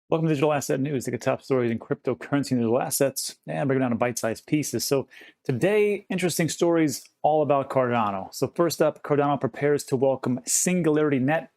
Welcome to Digital Asset News. Take the top stories in cryptocurrency and digital assets and break it down to bite-sized pieces. So today, interesting stories all about Cardano. So first up, Cardano prepares to welcome SingularityNET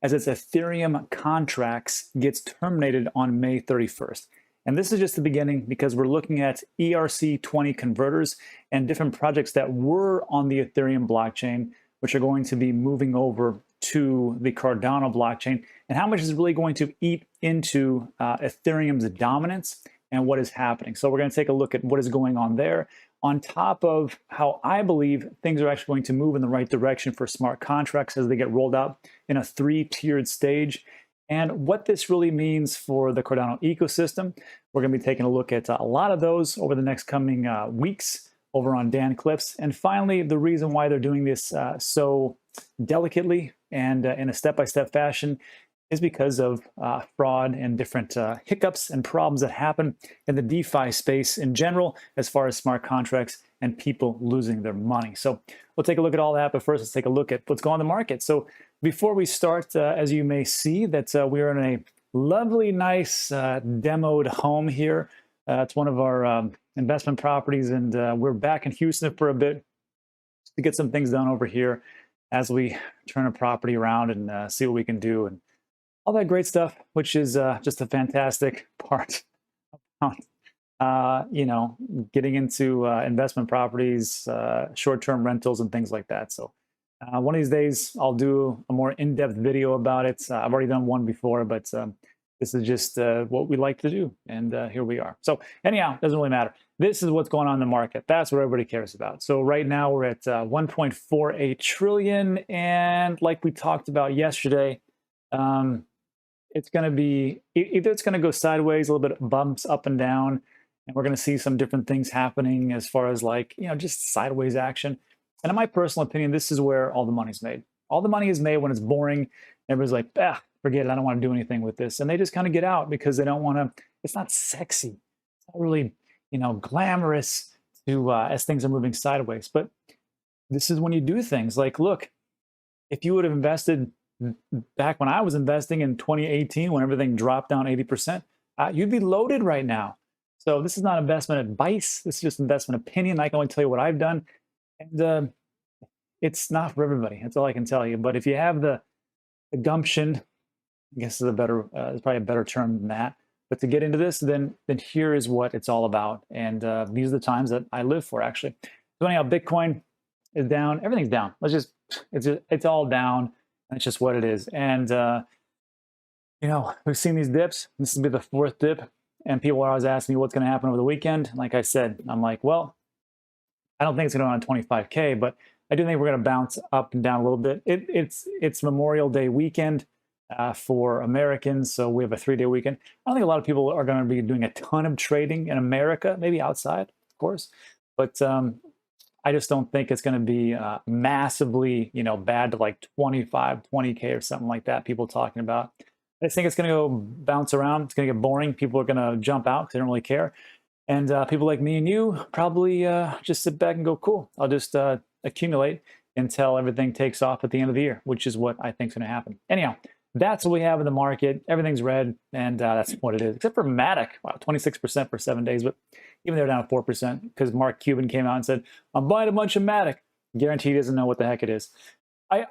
as its Ethereum contracts gets terminated on May 31st. And this is just the beginning because we're looking at ERC20 converters and different projects that were on the Ethereum blockchain, which are going to be moving over to the Cardano blockchain, and how much is really going to eat into Ethereum's dominance and what is happening. So we're going to take a look at what is going on there, on top of how I believe things are actually going to move in the right direction for smart contracts as they get rolled out in a three-tiered stage, and what this really means for the Cardano ecosystem. We're going to be taking a look at a lot of those over the next coming weeks over on Dan Cliff's. And finally, the reason why they're doing this so delicately and in a step-by-step fashion is because of fraud and different hiccups and problems that happen in the DeFi space in general, as far as smart contracts and people losing their money. So we'll take a look at all that, but first let's take a look at what's going on in the market. So before we start, as you may see, that we are in a lovely, nice demoed home here. It's one of our investment properties, and we're back in Houston for a bit to get some things done over here as we turn a property around and see what we can do and all that great stuff, which is just a fantastic part about, getting into investment properties, short-term rentals and things like that. So one of these days I'll do a more in-depth video about it. I've already done one before, but this is just what we like to do, and here we are. So anyhow, doesn't really matter. This is what's going on in the market. That's what everybody cares about. So right now we're at 1.48 trillion, and like we talked about yesterday, it's going to be either it's going to go sideways, a little bit of bumps up and down, and we're going to see some different things happening as far as just sideways action. And in my personal opinion, this is where all the money's made. All the money is made when it's boring. Everybody's like, forget it, I don't want to do anything with this. And they just kind of get out because they don't want to, it's not sexy. It's not really, glamorous to as things are moving sideways. But this is when you do things like, look, if you would have invested back when I was investing in 2018, when everything dropped down 80%, you'd be loaded right now. So this is not investment advice. This is just investment opinion. I can only tell you what I've done. And it's not for everybody. That's all I can tell you. But if you have the gumption, I guess is is probably a better term than that. But to get into this, then here is what it's all about. And these are the times that I live for, actually. So anyhow, Bitcoin is down. Everything's down. It's all down. That's just what it is. And we've seen these dips. This will be the fourth dip. And people are always asking me what's going to happen over the weekend. Like I said, I'm like, well, I don't think it's going to go on 25K, but I do think we're going to bounce up and down a little bit. It's Memorial Day weekend for Americans, so we have a 3-day weekend. I don't think a lot of people are going to be doing a ton of trading in America, maybe outside, of course, but I just don't think it's going to be massively, bad to like 20K or something like that. People talking about. I just think it's going to go bounce around. It's going to get boring. People are going to jump out because they don't really care. And people like me and you probably just sit back and go, cool, I'll just accumulate until everything takes off at the end of the year, which is what I think is going to happen. Anyhow, that's what we have in the market. Everything's red, and that's what it is, except for Matic. Wow, 26% for 7 days, but even they're down 4% because Mark Cuban came out and said, I'm buying a bunch of Matic. Guarantee he doesn't know what the heck it is. I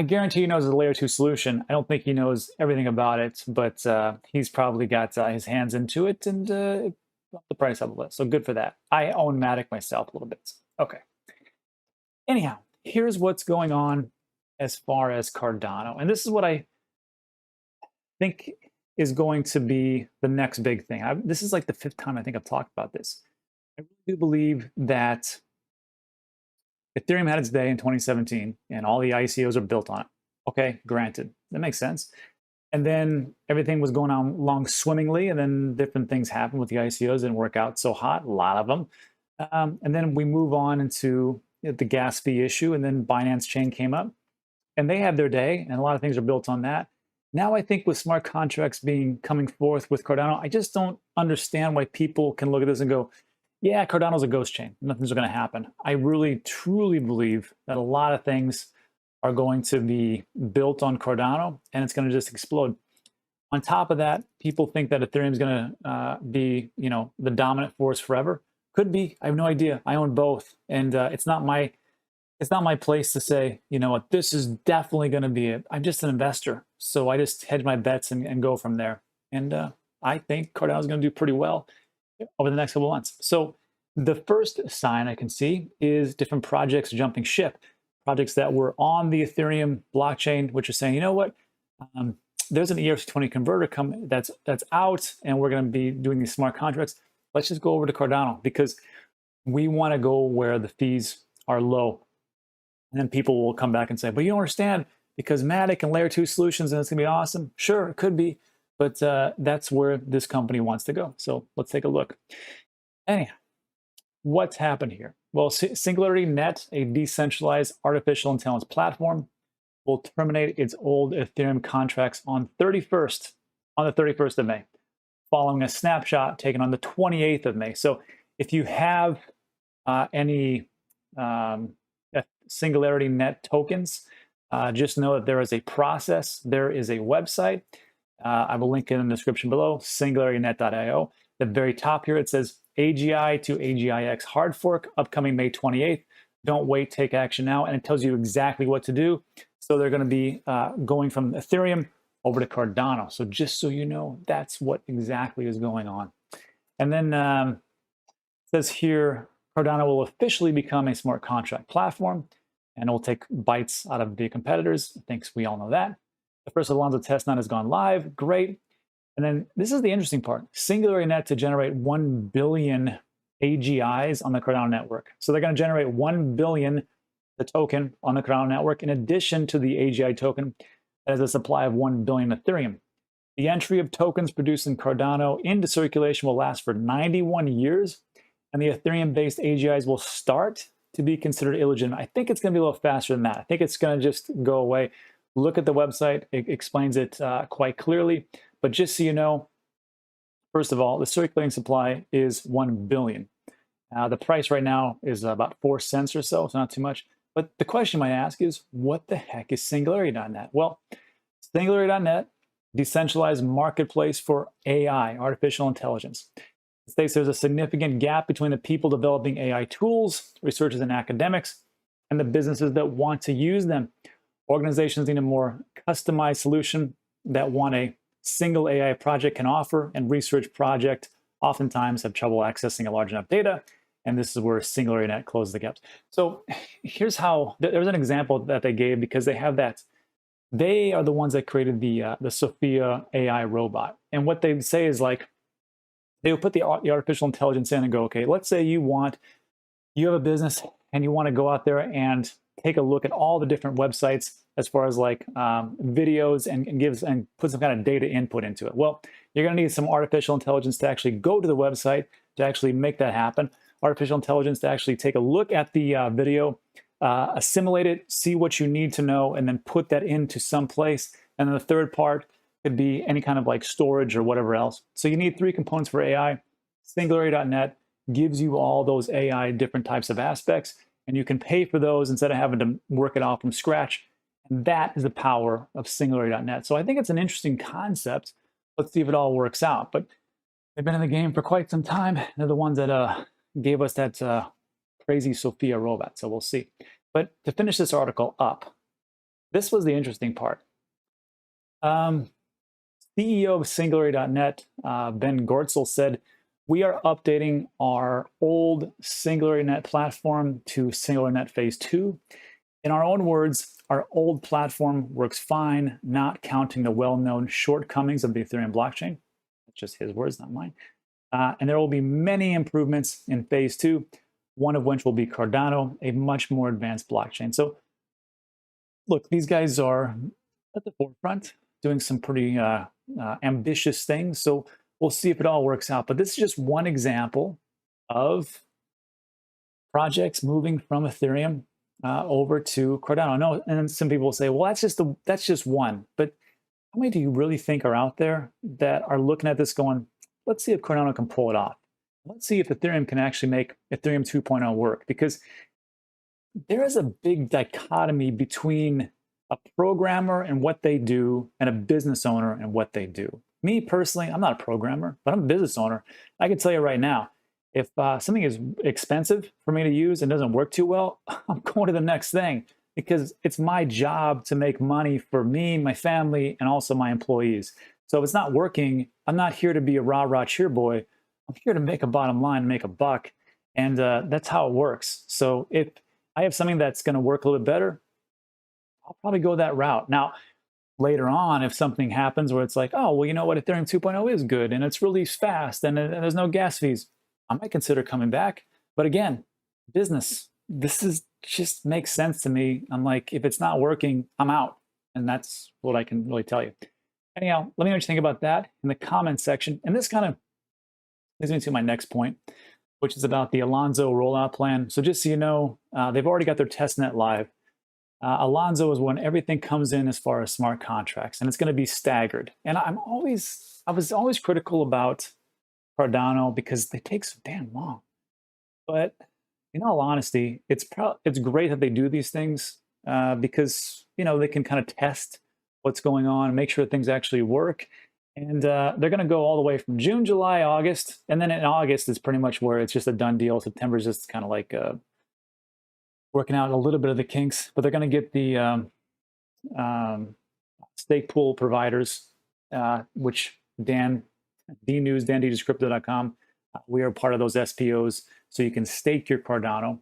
guarantee he knows the layer 2 solution. I don't think he knows everything about it, but he's probably got his hands into it, and the price up a little. So good for that. I own Matic myself a little bit. Okay. Anyhow, here's what's going on as far as Cardano. And this is what I think is going to be the next big thing. This is like the 5th time I think I've talked about this. I really do believe that Ethereum had its day in 2017, and all the ICOs are built on it. Okay, granted, that makes sense. And then everything was going on along swimmingly, and then different things happened with the ICOs. Didn't work out so hot, a lot of them. And then we move on into the gas fee issue, and then Binance Chain came up, and they had their day, and a lot of things are built on that. Now I think with smart contracts coming forth with Cardano, I just don't understand why people can look at this and go, yeah, Cardano's a ghost chain. Nothing's going to happen. I really, truly believe that a lot of things are going to be built on Cardano, and it's going to just explode. On top of that, people think that Ethereum is going to be, the dominant force forever. Could be. I have no idea. I own both, and it's not my place to say, you know what, this is definitely going to be it. I'm just an investor, so I just hedge my bets and go from there. And I think Cardano is going to do pretty well over the next couple of months. So the first sign I can see is different projects jumping ship, projects that were on the Ethereum blockchain, which are saying, you know what, there's an ERC20 converter that's out, and we're going to be doing these smart contracts. Let's just go over to Cardano because we want to go where the fees are low. And then people will come back and say, but you don't understand, because Matic and layer 2 solutions, and it's going to be awesome. Sure, it could be, but that's where this company wants to go. So let's take a look. Anyhow, what's happened here? Well, SingularityNET, a decentralized artificial intelligence platform, will terminate its old Ethereum contracts on the 31st of May, following a snapshot taken on the 28th of May. So if you have any SingularityNET tokens, just know that there is a process, there is a website. I will link it in the description below, SingularityNET.io. At the very top here, it says AGI to AGIX hard fork, upcoming May 28th. Don't wait, take action now. And it tells you exactly what to do. So they're going to be going from Ethereum over to Cardano. So just so you know, that's what exactly is going on. And then it says here, Cardano will officially become a smart contract platform, and it will take bites out of the competitors. Thanks, we all know that. The first Alonzo testnet has gone live. Great. And then this is the interesting part. SingularityNET to generate 1 billion AGIs on the Cardano network. So they're going to generate 1 billion, the token, on the Cardano network, in addition to the AGI token that has a supply of 1 billion Ethereum. The entry of tokens produced in Cardano into circulation will last for 91 years, and the Ethereum-based AGIs will start to be considered illegitimate. I think it's going to be a little faster than that. I think it's going to just go away. Look at the website. It explains it quite clearly. But just so you know, first of all, the circulating supply is 1 billion. The price right now is about 4 cents or so, so not too much. But the question you might ask is, what the heck is Singularity.net? Well, Singularity.net, decentralized marketplace for AI, artificial intelligence. It states there's a significant gap between the people developing AI tools, researchers and academics, and the businesses that want to use them. Organizations need a more customized solution that a single AI project can offer, and research projects oftentimes have trouble accessing a large enough data, and this is where SingularityNET closes the gaps. So here's how, there's an example that they gave, because they have that. They are the ones that created the Sophia AI robot. And what they say is, like, they will put the artificial intelligence in and go, okay, let's say you have a business and you want to go out there and take a look at all the different websites as far as like videos and put some kind of data input into it. Well, you're going to need some artificial intelligence to actually go to the website to actually make that happen. Artificial intelligence to actually take a look at the video, assimilate it, see what you need to know, and then put that into some place. And then the third part could be any kind of like storage or whatever else. So you need 3 components for AI. Singularity.net gives you all those AI different types of aspects, and you can pay for those instead of having to work it all from scratch. And that is the power of Singularity.net. So I think it's an interesting concept. Let's see if it all works out. But they've been in the game for quite some time. They're the ones that gave us that crazy Sophia robot. So we'll see. But to finish this article up, this was the interesting part. CEO of Singularity.net, Ben Gortzel, said, "We are updating our old SingularityNET platform to SingularityNET Phase 2. In our own words, our old platform works fine, not counting the well-known shortcomings of the Ethereum blockchain." That's just his words, not mine. And there will be many improvements in Phase 2, one of which will be Cardano, a much more advanced blockchain. So look, these guys are at the forefront, doing some pretty ambitious things. So we'll see if it all works out. But this is just one example of projects moving from Ethereum over to Cardano. No, and some people will say, well, that's just one. But how many do you really think are out there that are looking at this going, let's see if Cardano can pull it off. Let's see if Ethereum can actually make Ethereum 2.0 work. Because there is a big dichotomy between a programmer and what they do and a business owner and what they do. Me personally, I'm not a programmer, but I'm a business owner. I can tell you right now, if something is expensive for me to use and doesn't work too well, I'm going to the next thing because it's my job to make money for me, my family, and also my employees. So if it's not working, I'm not here to be a rah-rah cheer boy. I'm here to make a bottom line, make a buck. And that's how it works. So if I have something that's going to work a little bit better, I'll probably go that route. Now, later on, if something happens where it's like, oh, well, you know what, Ethereum 2.0 is good and it's really fast and there's no gas fees, I might consider coming back. But again, business, this is just makes sense to me. I'm like, if it's not working, I'm out. And that's what I can really tell you. Anyhow, let me know what you think about that in the comments section. And this kind of leads me to my next point, which is about the Alonzo rollout plan. So just so you know, they've already got their testnet live. Alonzo is when everything comes in as far as smart contracts, and it's going to be staggered. And I was always critical about Cardano because they take so damn long. But in all honesty, it's great that they do these things because they can kind of test what's going on and make sure things actually work. And they're going to go all the way from June, July, August, and then in August is pretty much where it's just a done deal. September is just kind of like working out a little bit of the kinks, but they're going to get the stake pool providers, which DNews.crypto.com. We are part of those SPOs, so you can stake your Cardano.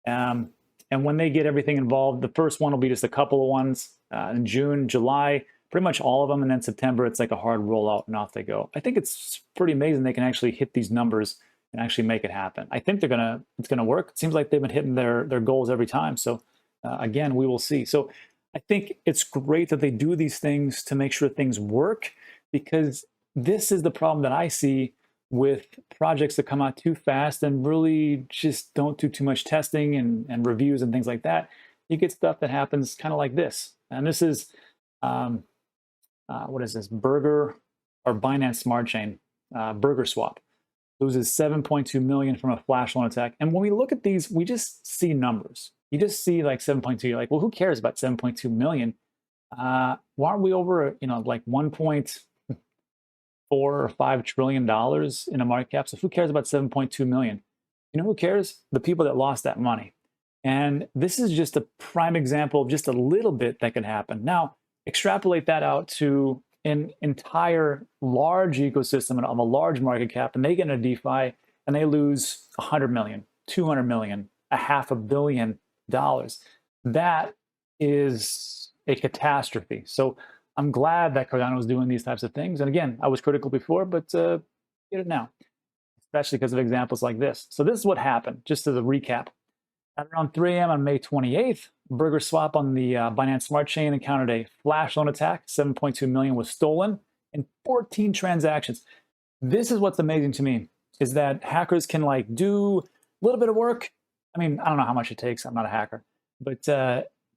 And when they get everything involved, the first one will be just a couple of ones in June, July, pretty much all of them, and then September it's like a hard rollout and off they go. I think it's pretty amazing they can actually hit these numbers and actually make it happen. I think it's gonna work. It seems like they've been hitting their goals every time. So again, we will see. So I think it's great that they do these things to make sure things work, because this is the problem that I see with projects that come out too fast and really just don't do too much testing and reviews and things like that. You get stuff that happens kind of like this. And this is, what is this? Burger or Binance Smart Chain, Burger Swap. Loses 7.2 million from a flash loan attack. And when we look at these, we just see numbers. You just see like 7.2. You're like, well, who cares about 7.2 million? Why aren't we over, like 1.4 or $5 trillion in a market cap? So who cares about 7.2 million? You know who cares? The people that lost that money. And this is just a prime example of just a little bit that could happen. Now, extrapolate that out to an entire large ecosystem of a large market cap, and they get into DeFi and they lose 100 million, 200 million, $500 million. That is a catastrophe. So I'm glad that Cardano is doing these types of things. And again, I was critical before, but get it now, especially because of examples like this. So this is what happened, just as a recap. At around 3 a.m. on May 28th, Burger Swap on the Binance Smart Chain encountered a flash loan attack. 7.2 million was stolen in 14 transactions. This is what's amazing to me, is that hackers can like do a little bit of work. I mean, I don't know how much it takes. I'm not a hacker, but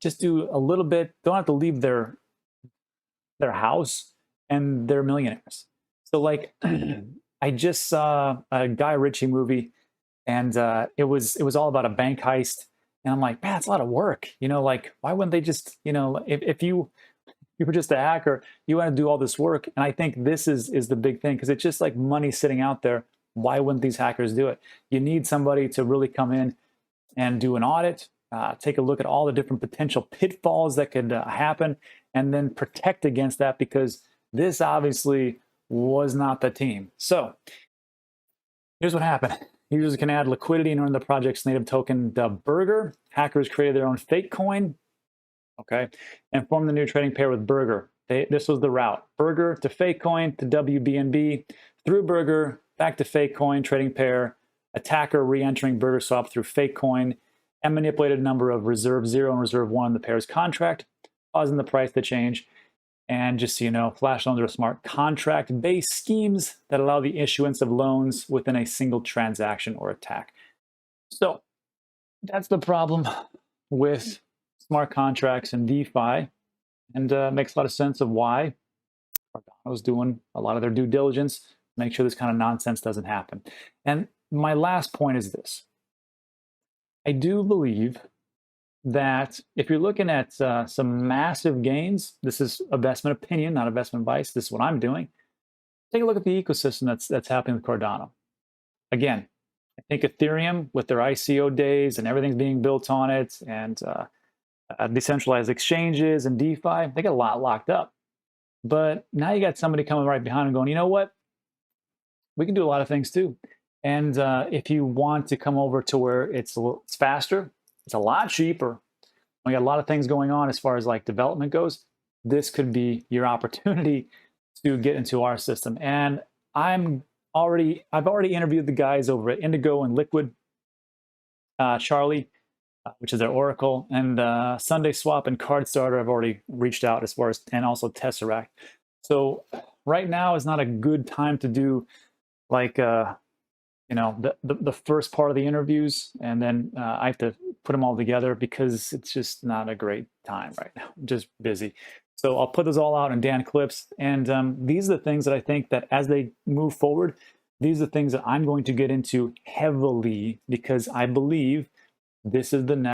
just do a little bit. Don't have to leave their house, and they're millionaires. So like, I just saw a Guy Ritchie movie, and it was all about a bank heist. And I'm like, man, it's a lot of work. Like, why wouldn't they just, if you were just a hacker, you want to do all this work. And I think this is the big thing, because it's just like money sitting out there. Why wouldn't these hackers do it? You need somebody to really come in and do an audit, take a look at all the different potential pitfalls that could happen, and then protect against that, because this obviously was not the team. So here's what happened. Users can add liquidity and earn the project's native token, the Burger. Hackers created their own fake coin, okay, and formed the new trading pair with Burger. This was the route. Burger to fake coin to WBNB, through Burger, back to fake coin, trading pair, attacker re-entering Burger Swap through fake coin, and manipulated a number of reserve 0 and reserve 1 in the pair's contract, causing the price to change. And just so you know, flash loans are smart contract-based schemes that allow the issuance of loans within a single transaction or attack. So that's the problem with smart contracts and DeFi, and makes a lot of sense of why Cardano is doing a lot of their due diligence to make sure this kind of nonsense doesn't happen. And my last point is this. I do believe that if you're looking at some massive gains, this is investment opinion, not investment advice. This is what I'm doing. Take a look at the ecosystem that's happening with Cardano. Again, I think Ethereum with their ICO days and everything's being built on it, and decentralized exchanges and DeFi, they got a lot locked up. But now you got somebody coming right behind and going, you know what? We can do a lot of things too. And if you want to come over to where it's faster, it's a lot cheaper. We got a lot of things going on as far as like development goes. This could be your opportunity to get into our system. And I've already interviewed the guys over at Indigo and Liquid, Charlie, which is their Oracle, and Sunday Swap and Card Starter. I've already reached out as far as, and also Tesseract. So right now is not a good time to do like you know, the first part of the interviews, and then I have to put them all together because it's just not a great time right now. I'm just busy. So I'll put those all out in Dan clips, and these are the things that I think that as they move forward, these are the things that I'm going to get into heavily because I believe this is the next